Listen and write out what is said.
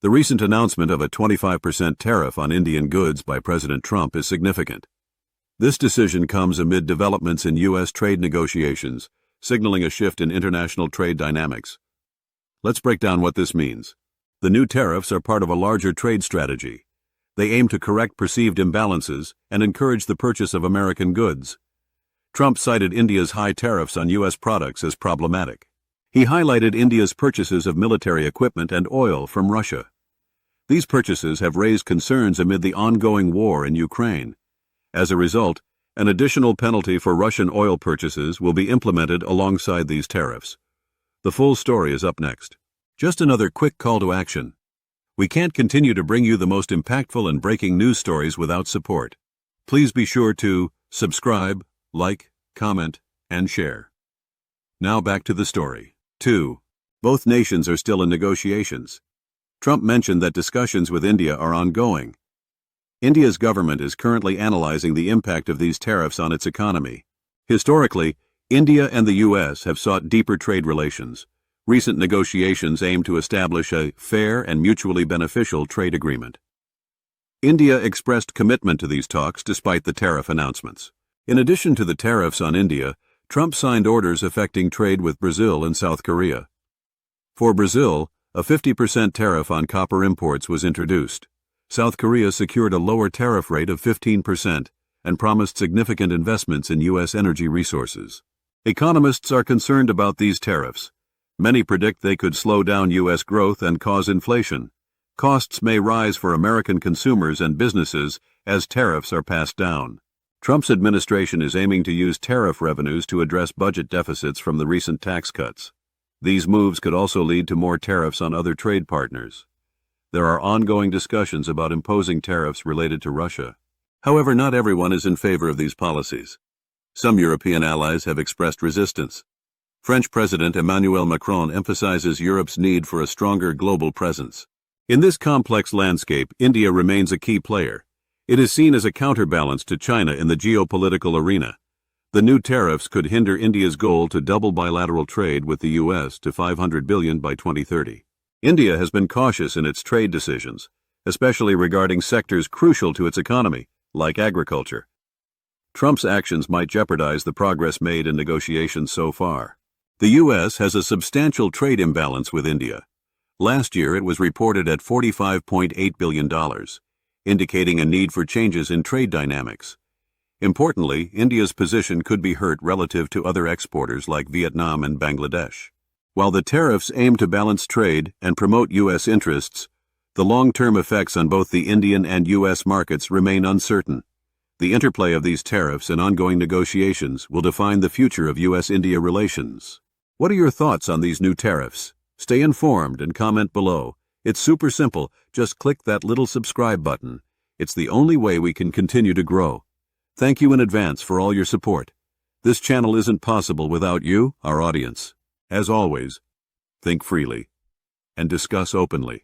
The recent announcement of a 25% tariff on Indian goods by President Trump is significant. This decision comes amid developments in U.S. trade negotiations, signaling a shift in international trade dynamics. Let's break down what this means. The new tariffs are part of a larger trade strategy. They aim to correct perceived imbalances and encourage the purchase of American goods. Trump cited India's high tariffs on U.S. products as problematic. He highlighted India's purchases of military equipment and oil from Russia. These purchases have raised concerns amid the ongoing war in Ukraine. As a result, an additional penalty for Russian oil purchases will be implemented alongside these tariffs. The full story is up next. Just another quick call to action. We can't continue to bring you the most impactful and breaking news stories without support. Please be sure to subscribe, like, comment, and share. Now back to the story. 2. Both nations are still in negotiations. Trump mentioned that discussions with India are ongoing. India's government is currently analyzing the impact of these tariffs on its economy. Historically, India and the U.S. have sought deeper trade relations. Recent negotiations aim to establish a fair and mutually beneficial trade agreement. India expressed commitment to these talks despite the tariff announcements. In addition to the tariffs on India, Trump signed orders affecting trade with Brazil and South Korea. For Brazil, a 50% tariff on copper imports was introduced. South Korea secured a lower tariff rate of 15% and promised significant investments in U.S. energy resources. Economists are concerned about these tariffs. Many predict they could slow down U.S. growth and cause inflation. Costs may rise for American consumers and businesses as tariffs are passed down. Trump's administration is aiming to use tariff revenues to address budget deficits from the recent tax cuts. These moves could also lead to more tariffs on other trade partners. There are ongoing discussions about imposing tariffs related to Russia. However, not everyone is in favor of these policies. Some European allies have expressed resistance. French President Emmanuel Macron emphasizes Europe's need for a stronger global presence. In this complex landscape, India remains a key player. It is seen as a counterbalance to China in the geopolitical arena. The new tariffs could hinder India's goal to double bilateral trade with the U.S. to $500 billion by 2030. India has been cautious in its trade decisions, especially regarding sectors crucial to its economy, like agriculture. Trump's actions might jeopardize the progress made in negotiations so far. The U.S. has a substantial trade imbalance with India. Last year it was reported at $45.8 billion. Indicating a need for changes in trade dynamics. Importantly, India's position could be hurt relative to other exporters like Vietnam and Bangladesh. While the tariffs aim to balance trade and promote U.S. interests, the long-term effects on both the Indian and U.S. markets remain uncertain. The interplay of these tariffs and ongoing negotiations will define the future of U.S.-India relations. What are your thoughts on these new tariffs? Stay informed and comment below. It's super simple. Just click that little subscribe button. It's the only way we can continue to grow. Thank you in advance for all your support. This channel isn't possible without you, our audience. As always, think freely and discuss openly.